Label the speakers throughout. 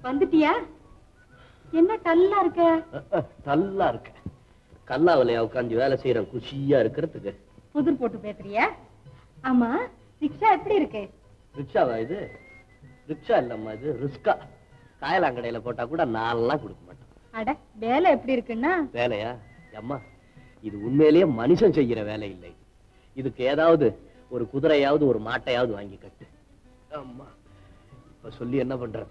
Speaker 1: வந்துட்டியா? என்ன டல்லா இருக்க?
Speaker 2: டல்லா இருக்க. கல்லாவலையா உட்காந்து வேலை செய்யறேன் குஷியா இருக்கிறதுக்கு.
Speaker 1: புதிர் போட்டு பேசுறியா? ஆமா, ரிக்ஷா எப்படி இருக்கு?
Speaker 2: ரிக்ஷாவா இது? ரிக்ஷா இல்லம்மா, இது ரிஸ்கா. காயலாங்கடையில போட்டா கூட நான்லாம் கொடுக்க மாட்டேன்.
Speaker 1: அட, வேலை எப்படி இருக்குன்னா?
Speaker 2: வேலையா அம்மா, இது உண்மையிலேயே மனுஷன் செய்யற வேலை இல்லை. இதுக்கு ஏதாவது ஒரு குதிரையாவது ஒரு மாட்டையாவது வாங்கி கட்டு. அம்மா, இப்ப சொல்லி என்ன பண்ற?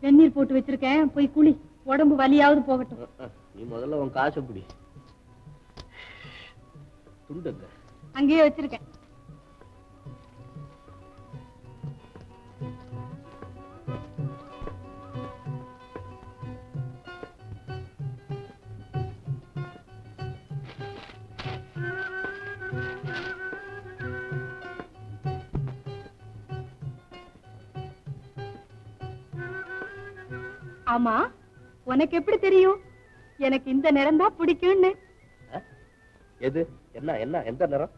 Speaker 1: வெந்நீர் போட்டு வச்சிருக்கேன், போய் குளி, உடம்பு வலியாவது போகட்டும்.
Speaker 2: நீ முதல்ல உன் காசை பிடி. துண்டுங்க
Speaker 1: அங்கேயே வச்சிருக்கேன். ஆமா, உனக்கு எப்படி தெரியும் எனக்கு இந்த நிறம் தான் பிடிக்கும்னு?
Speaker 2: எது? என்ன என்ன எந்த நிறம்?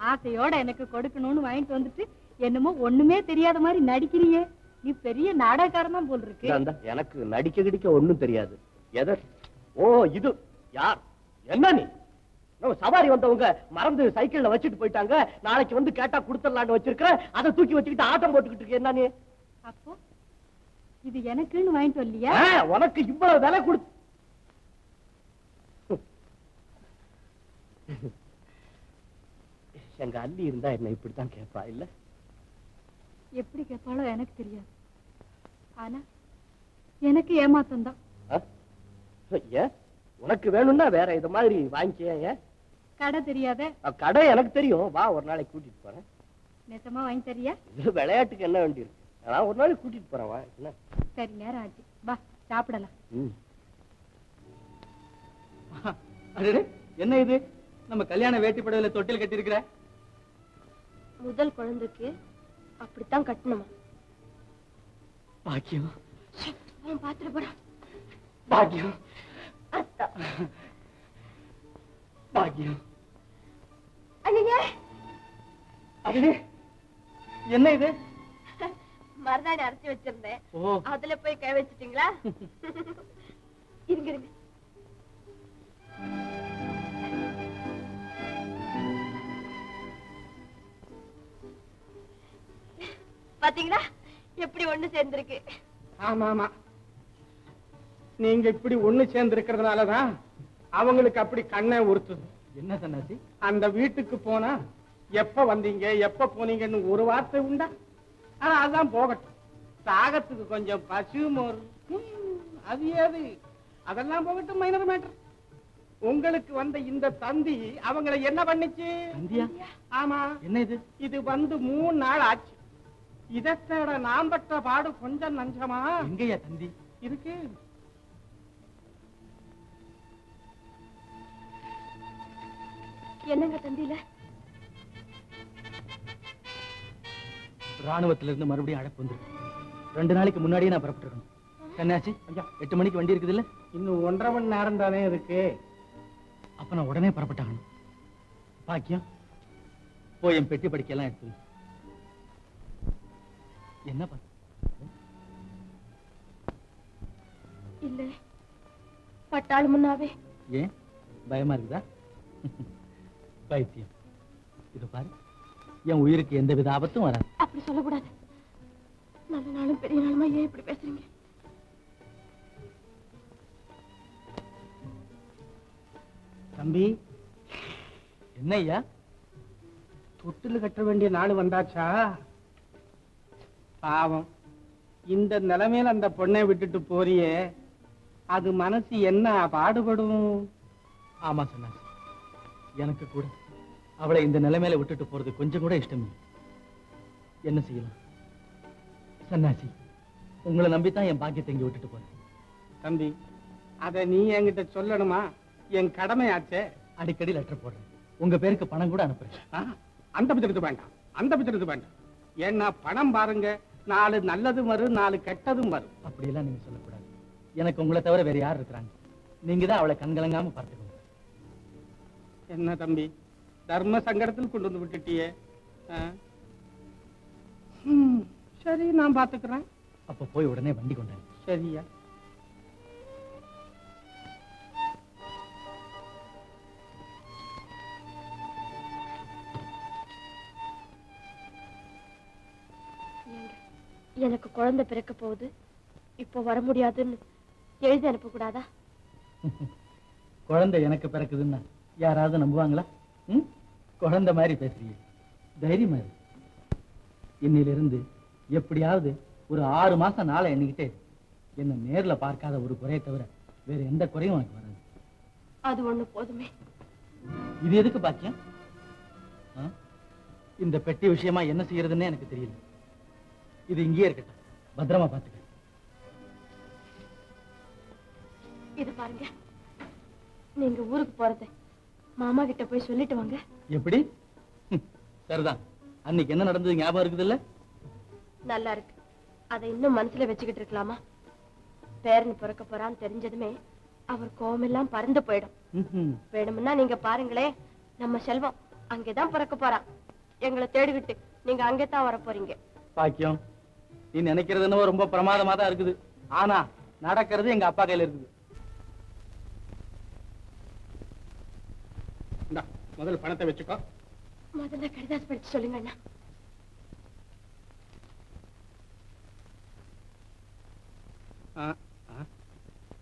Speaker 1: ஆசையோட எனக்கு கொடுக்கணும்னு வாங்கிட்டு வந்துட்டு என்னமோ ஒண்ணுமே தெரியாத மாதிரி நடிக்கிறியே. நீ பெரிய நாடகக்காரன் தான் போல் இருக்கு.
Speaker 2: எனக்கு நடிக்க கிடிக்க ஒண்ணும் தெரியாது. எது? ஓ, இது யார்? என்ன நீ? சவாரி வந்தவங்க மறந்து சைக்கிள்ல வச்சுட்டு போயிட்டாங்க. நாளைக்கு வந்து கேட்டா கொடுத்துடலான்னு வச்சிருக்க. அதை தூக்கி வச்சுக்கிட்டு ஆட்டம் போட்டுக்கிட்டு இருக்கு. என்ன நீ?
Speaker 1: அப்போ இது எனக்குன்னு வாங்கிட்டு வரலையா?
Speaker 2: உனக்கு இவ்வளவு விலை கொடு. எங்க அள்ளி இருந்தா என்ன இப்படித்தான் கேட்பா இல்ல?
Speaker 1: எப்படி கேட்பாளோ எனக்கு தெரியாது. ஆனா எனக்கு ஏமாத்தம் தான்.
Speaker 2: உனக்கு வேணும்னா வேற இது மாதிரி வாங்கிக்க.
Speaker 1: கடை தெரியாத?
Speaker 2: கடை எனக்கு தெரியும். வா, ஒரு நாளைக்கு கூட்டிட்டு போறேன்.
Speaker 1: நெசமா வாங்கி தரியா?
Speaker 2: இது விளையாட்டுக்கு என்ன வேண்டி இருக்கு? நான் ஒரு நாளைக்கு கூட்டிட்டு போறேன். வா. என்ன?
Speaker 1: சரி, நேரம் ஆச்சு, வா சாப்பிடலாம்.
Speaker 3: என்ன இது? நம்ம கல்யாண வேட்டி புடவையில தொட்டில் கட்டி இருக்கிற?
Speaker 4: முதல் குழந்தைக்கு அப்படித்தான் கட்டணுமா?
Speaker 3: பாக்கியம்.
Speaker 4: பாத்துட்டு போறான்.
Speaker 3: பாக்கியம். பாக்கியம். என்ன இது?
Speaker 4: மருதாணி அரைச்சி வச்சிருந்தேன், அதுல போய் கை வச்சிட்டீங்களா? இருங்க இருங்க. பாத்தீங்களா எப்படி ஒண்ணு சேர்ந்திருக்கு?
Speaker 3: ஆமா ஆமா, நீங்க இப்படி ஒண்ணு சேர்ந்து இருக்கிறதுனாலதான் அவங்களுக்கு அப்படி கண்ணை உறுத்துது. என்ன சன்னாசி? அந்த வீட்டுக்கு போனா எப்ப வந்தீங்க எப்ப போனீங்கன்னு ஒரு வார்த்தை உண்டா? ஆனா அதான் போகட்டும். சாகத்துக்கு கொஞ்சம் பசு மோர், அது ஏது? அதெல்லாம் போகட்டும், மைனர் மேட்டர். உங்களுக்கு வந்த இந்த தந்தி அவங்களை என்ன பண்ணிச்சு? ஆமா, என்ன இது? இது வந்து 3 நாள் ஆச்சு. இதை தேட நாம் பட்ட பாடு கொஞ்சம் நஞ்சமா? எங்கயா தந்தி இருக்கு?
Speaker 4: என்னங்க தந்தியில?
Speaker 3: ராணுவத்திலிருந்து மறுபடியும் அழைப்பு வந்துருக்கு. 2 நாளைக்கு முன்னாடியே நான் புறப்பட்டுருக்கணும். கண்ணாச்சி, ஐயா 8 மணிக்கு வண்டி இருக்குது இல்ல? இன்னும் 1.5 மணி நேரம் தானே இருக்கு. அப்ப நான் உடனே புறப்பட்டாகணும். பாக்கியம், போய் என் பெட்டி படிக்கலாம் எடுத்து. என்ன பண்ண?
Speaker 4: இல்ல, பட்டாளு முன்னாவே.
Speaker 3: ஏன் பயமா இருக்குதா? பைத்தியம். இது பாரு, என் உயிருக்கு எந்தவித ஆபத்தும் வராது.
Speaker 4: அப்படி சொல்லக்கூடாது. நல்ல நாளும் பெரிய நாளுமா ஏன் இப்படி பேசுறீங்க?
Speaker 3: தம்பி, என்ன ஐயா, தொட்டில் கட்ட வேண்டிய நாள் வந்தாச்சா? பாவம், இந்த நிலைமையில அந்த பொண்ணை விட்டுட்டு போறியே, அது மனசு என்ன பாடுபடும்? ஆமா சொன்ன, எனக்கு கூட அவளை இந்த நிலைமையில விட்டுட்டு போறது கொஞ்சம் கூட இஷ்டம் இல்லை. என்ன செய்யலாம் சன்னாசி? உங்களை நம்பித்தான் என் பாக்கியத்தை இங்க விட்டுட்டு போறேன். தம்பி, அத நீ என்கிட்ட சொல்லணுமா? என் கடமையாச்சே. அடிக்கடி லெட்டர் போடுறேன், உங்க பேருக்கு பணம் கூட அனுப்புறேன். அந்த பத்திரத்து வேண்டாம், அந்த பத்திரத்து வேண்டாம். ஏன்னா பணம் பாருங்க, 4 நல்லதும் வரும், 4 கெட்டதும் வரும். அப்படியெல்லாம் நீங்க சொல்லக்கூடாது. எனக்கு உங்களை தவிர வேற யார் இருக்கிறாங்க? நீங்க தான் அவளை கண்கலங்காம பார்த்துக்கணும். என்ன தம்பி, தர்ம சங்கடத்தில் கொண்டு வந்து விட்டுட்டியே. சரி, நான் பாத்துக்கிறேன். அப்ப போய் உடனே வண்டி கொண்டாரு. சரியா?
Speaker 4: எனக்கு குழந்தை பிறக்க போகுது, இப்போ வர முடியாதுன்னு எழுதி அனுப்ப கூடாதா?
Speaker 3: குழந்தை எனக்கு பிறக்குதுன்னா யாராவது நம்புவாங்களா? குழந்தை மாதிரி பேசுறீங்க, தைரியமா இரு. இன்னிலிருந்து எப்படியாவது ஒரு 6 மாசம் நாளை எண்ணிக்கிட்டு என்ன நேர்ல பார்க்காத ஒரு குறையை தவிர வேற எந்த குறையும் எனக்கு வராது.
Speaker 4: அது ஒண்ணு போதுமே.
Speaker 3: இது எதுக்கு பாக்கியம்? இந்த பெட்டி விஷயமா என்ன செய்யறதுன்னு எனக்கு தெரியல. இது இங்கேயே இருக்கட்டும், பத்திரமா பாத்துக்க.
Speaker 4: இது பாருங்க, நீங்க ஊருக்கு போறது மாமா கிட்ட போய் சொல்லிட்டு வாங்க.
Speaker 3: எப்படி? சரிதான். அன்னைக்கு என்ன நடந்தது ஞாபகம் இருக்குது இல்ல?
Speaker 4: நல்லா இருக்கு. அதை இன்னும் மனசுல வச்சுக்கிட்டு இருக்கலாமா? பேரன் பிறக்க போறான்னு தெரிஞ்சதுமே அவர் கோவமெல்லாம் பறந்து போயிடும். வேணும்னா நீங்க பாருங்களே, நம்ம செல்வம் அங்கேதான் பிறக்க போறான். எங்களை தேடிக்கிட்டு நீங்க அங்கேதான் வர போறீங்க.
Speaker 3: பாக்கியம், நீ நினைக்கிறது என்னவோ ரொம்ப பிரமாதமா தான் இருக்குது. ஆனா நடக்கிறது எங்க அப்பா கையில இருக்குது. முதல்ல பணத்தை வச்சுக்கோ.
Speaker 4: முதல்ல கடிதாஸ் படிச்சு சொல்லுங்க அண்ணா.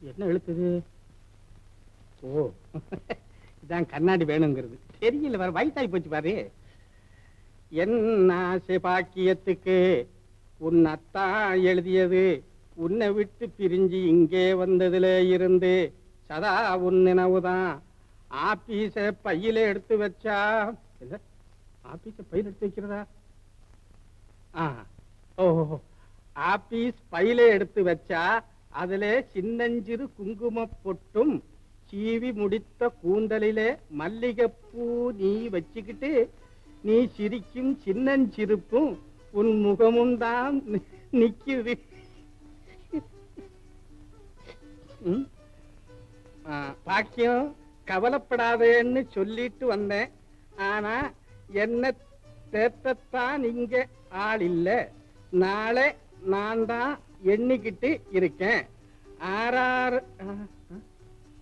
Speaker 3: என்ன எழுத்துது? ஓ, இதான் கண்ணாடி வேணுங்கிறது. தெரியல, வேற வயசாகி போச்சு பாரு. என்ன ஆசை பாக்கியத்துக்கு உன் அத்தான் எழுதியது, உன்னை விட்டு பிரிஞ்சு இங்கே வந்ததுல இருந்து சதா உன் நினைவுதான். ஆபீஸ பையில எடுத்து வச்சா, ஆபீஸ பையில எடுத்து வைக்கிறதா? ஓஹோ, ஆபீஸ் பையில எடுத்து வச்சா அதுல சின்னஞ்சிறு குங்கும பொட்டும் சீவி முடித்த கூந்தலிலே மல்லிகைப்பூ நீ வச்சுக்கிட்டு நீ சிரிக்கும் சின்னஞ்சிரிப்பும் உன் முகமும் தான் நிக்குது. பாக்கியம், கவலைப்படாதேன்னு சொல்லிட்டு வந்தேன். ஆனா என்ன தேத்தத்தான் இங்க ஆள் இல்ல. நாளை நான் தான் எண்ணிக்கிட்டு இருக்கேன்.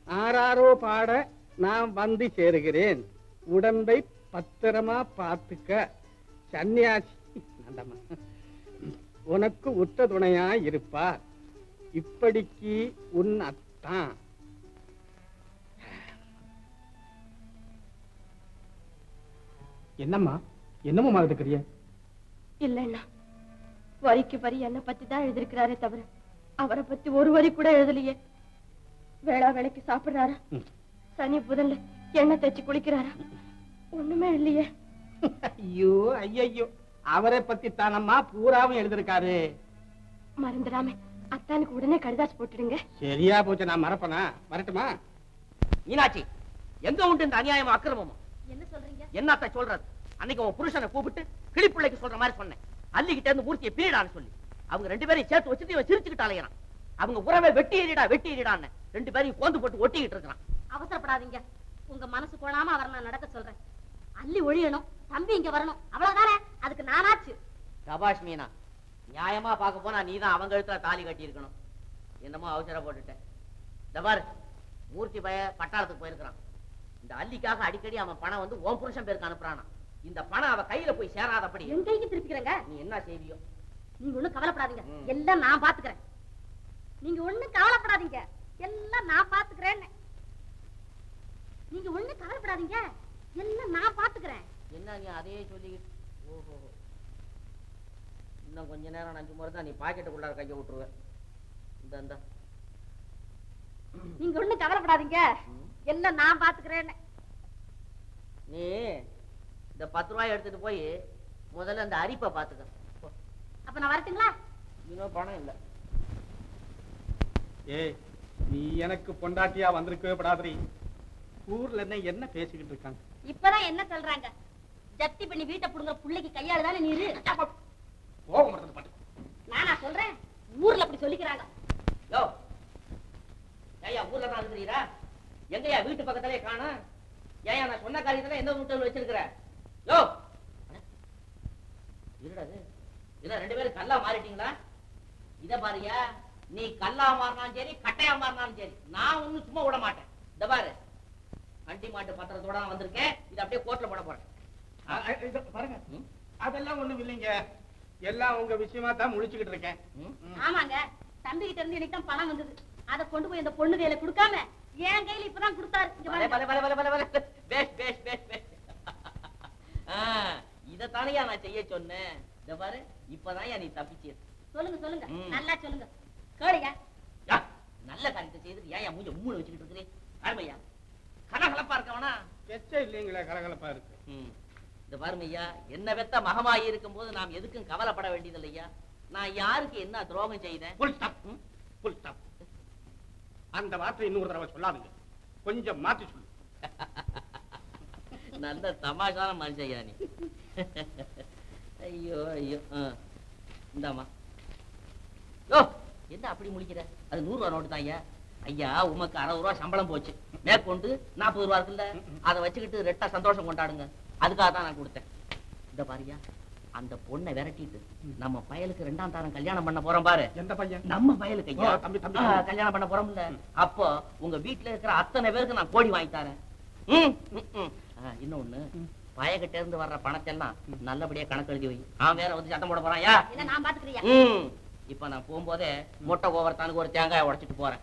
Speaker 3: ஆறாரோ பாட நான் வந்து சேருகிறேன். உடம்பை பத்திரமா பார்த்துக்க. சன்னியாசி உனக்கு உற்ற துணையா இருப்பார். இப்படிக்கு உன் அத்தான். என்னம்மா, என்னமோ மாதிரி
Speaker 4: இல்லைன்னா வரிக்கு வரி என்ன பத்தி தான் எழுதிருக்கிறாரே தவிர அவரை பத்தி ஒரு வரி கூட எழுதலையே. வேளா வேலைக்கு சாப்பிடுறாரா, சனி புதன்ல எண்ணெய் தேய்ச்சி குளிக்கிறாரா, ஒண்ணுமே இல்லையே.
Speaker 3: ஐயோ ஐயோ, அவரை பத்தி தானம்மா பூராவும் எழுதிருக்காரு.
Speaker 4: மறந்துடாம அத்தானுக்கு உடனே கடிதாஸ் போட்டுடுங்க.
Speaker 3: சரியா போச்சு, நான் மறப்பனா? வரட்டுமா?
Speaker 2: மீனாட்சி, எங்க உண்டு இந்த அநியாயம் அக்கிரமமும்?
Speaker 4: என்ன சொல்றீங்க?
Speaker 2: என்னத்த சொல்றது? அன்னைக்கு உன் புருஷனை கூப்பிட்டு கிளிப்பிள்ளைக்கு சொல்ற மாதிரி சொன்னேன். அள்ளிக்கிட்ட இருந்து மூர்த்தியை பீடான்னு சொல்லி அவங்க 2 பேரையும் சேர்த்து வச்சுட்டு இவன் சிரிச்சுக்கிட்டு அலையறான். அவங்க உறவை வெட்டி எறிடான்னு 2 பேரையும் கோந்து போட்டு ஒட்டிக்கிட்டு இருக்கான்.
Speaker 1: அவசரப்படாதீங்க, உங்க மனசு போடாம அவரை நான் நடக்க சொல்றேன். அள்ளி ஒழியணும், தம்பி இங்க வரணும், அவ்வளவுதானே. அதுக்கு நானாச்சு.
Speaker 2: சபாஷ் மீனா, நியாயமா பார்க்க போனா நீதான் அவங்க எழுத்துல தாலி கட்டி இருக்கணும். என்னமோ அவசர போட்டுட்டேன். தபார், மூர்த்தி பய பட்டாளத்துக்கு போயிருக்கிறான். இந்த அள்ளிக்காக அடிக்கடி அவன் பணம் வந்து உன் புருஷன் பேருக்கு அனுப்புறானா. இந்த பணம் அவ கையில போய் சேராதபடி
Speaker 1: என் கைக்கு திருப்பிக்கிறேங்க.
Speaker 2: நீ என்ன செய்வியோ?
Speaker 1: நீங்க ஒண்ணும் கவலைப்படாதீங்க, எல்லாம் நான் பாத்துக்கிறேன். நீங்க ஒண்ணும் கவலைப்படாதீங்க, எல்லாம் நான் பாத்துக்கிறேன். நீங்க ஒண்ணும் கவலைப்படாதீங்க, எல்லாம் நான் பாத்துக்கிறேன்.
Speaker 2: என்ன நீ அதையே சொல்லிக்கிட்டு? ஓஹோ, இன்னும் கொஞ்ச நேரம் 5 முறை தான் நீ பாக்கெட்டுக்குள்ளார கைய விட்டுருவேன். இந்த
Speaker 1: நீங்க ஒண்ணும் கவலைப்படாதீங்க, எல்லாம் நான் பாத்துக்கிறேன்.
Speaker 2: நீ இந்த 10 ரூபாய் எடுத்துட்டு போய் முதல்ல அந்த அரிப்பை பாத்துக்க.
Speaker 1: அப்ப நான் வரட்டுங்களா?
Speaker 2: இன்னும் பணம் இல்ல.
Speaker 3: ஏய், நீ எனக்கு பொண்டாட்டியா வந்திருக்கவே படாதீ. ஊர்ல என்ன பேசிக்கிட்டு இருக்காங்க?
Speaker 1: இப்பதான் என்ன சொல்றாங்க? ஜப்தி பண்ணி வீட்டை புடுங்குற புள்ளைக்கு கையாளுதானே நீரு. நானா சொல்றேன், ஊர்ல அப்படி சொல்லிக்கிறாங்க.
Speaker 2: யோ, ஏயா ஊர்ல தான் இருக்கிறீரா? எங்கயா வீட்டு பக்கத்திலே காணோம்? ஏயா நான் சொன்ன காரியத்துல எந்த வீட்டுல வச்சிருக்கிற? யோ, இருடாது, இதான் 2 பேரும் கல்லா மாறிட்டீங்களா?
Speaker 5: இத பாருயா, நீ கல்லா மாறினாலும் சரி கட்டையா மாறினாலும் சரி, நான் ஒண்ணும் சும்மா விட மாட்டேன். இத பாரு, அண்டி மாட்டு பத்திரத்தோட நான் வந்திருக்கேன். இத அப்படியே கோர்ட்ல போட போறேன்.
Speaker 3: பாருங்க, அதெல்லாம் ஒண்ணும் இல்லைங்க. எல்லாம் உங்க விஷயமா தான் முழிச்சுக்கிட்டு இருக்கேன்.
Speaker 1: ஆமாங்க, தம்பி கிட்ட இருந்து எனக்கு தான் பணம் வந்தது. அதை கொண்டு போய் இந்த பொண்ணு கையில கொடுக்காம என் கையில இப்பதான் கொடுத்தாரு. இங்க பாருங்க.
Speaker 5: இதத்தானையா நான் செய்ய சொன்னேன். இத பாரு, இப்பதான் நீ தப்பிச்சு.
Speaker 1: சொல்லுங்க சொல்லுங்க, நல்லா சொல்லுங்க. கேளுங்க.
Speaker 5: நல்ல காரியத்தை செய்து ஏன் மூஞ்ச மூணு வச்சுக்கிட்டு இருக்கிறேன்? அருமையா, கலகலப்பா இருக்கவனா
Speaker 3: எச்ச இல்லைங்களே, கலகலப்பா இருக்கு.
Speaker 5: இந்த பாருமையா, என்ன வெத்த மகமாயி இருக்கும் போது நாம் எதுக்கும் கவலைப்பட வேண்டியது இல்லையா? நான் யாருக்கு என்ன துரோகம் செய்தேன்?
Speaker 3: புல் ஸ்டாப். அந்த வார்த்தை இன்னொரு தடவை சொல்லாதுங்க, கொஞ்சம் மாத்தி சொல்லு.
Speaker 5: நல்ல தமாஷான மனுஷையா நீ. ஐயோ ஐயோ. இந்தாமா. ஓ, என்ன அப்படி முடிக்கிற? அது 100 ரூபா நோட்டு தான் ஐயா. ஐயா, உமக்கு 60 ரூபா சம்பளம் போச்சு, மேற்கொண்டு 40 ரூபா இருக்குல்ல, அதை வச்சுக்கிட்டு ரெட்டா சந்தோஷம் கொண்டாடுங்க. அதுக்காக தான் நான் கொடுத்தேன். இந்த பாரியா, அந்த பொண்ணை விரட்டிட்டு நம்ம பயலுக்கு 2ஆம் தாரம் கல்யாணம் பண்ண போறோம் பாரு.
Speaker 3: எந்த பையன்?
Speaker 5: நம்ம பயலுக்கு ஐயா,
Speaker 3: தம்பி
Speaker 5: கல்யாணம் பண்ண போறோம்ல. அப்போ உங்க வீட்டுல இருக்கிற அத்தனை பேருக்கு நான் கோடி வாங்கி தரேன். இன்னொன்னு, பயகிட்ட இருந்து வர்ற பணத்தை எல்லாம் நல்லபடியா கணக்கு எழுதி வை. அவன் வேற வந்து சத்தம் போட போறான்.
Speaker 1: நான் பாத்துக்கிறியா?
Speaker 5: இப்ப நான் போகும்போதே மொட்டை கோவரத்தானுக்கு ஒரு தேங்காய் உடைச்சிட்டு போறேன்.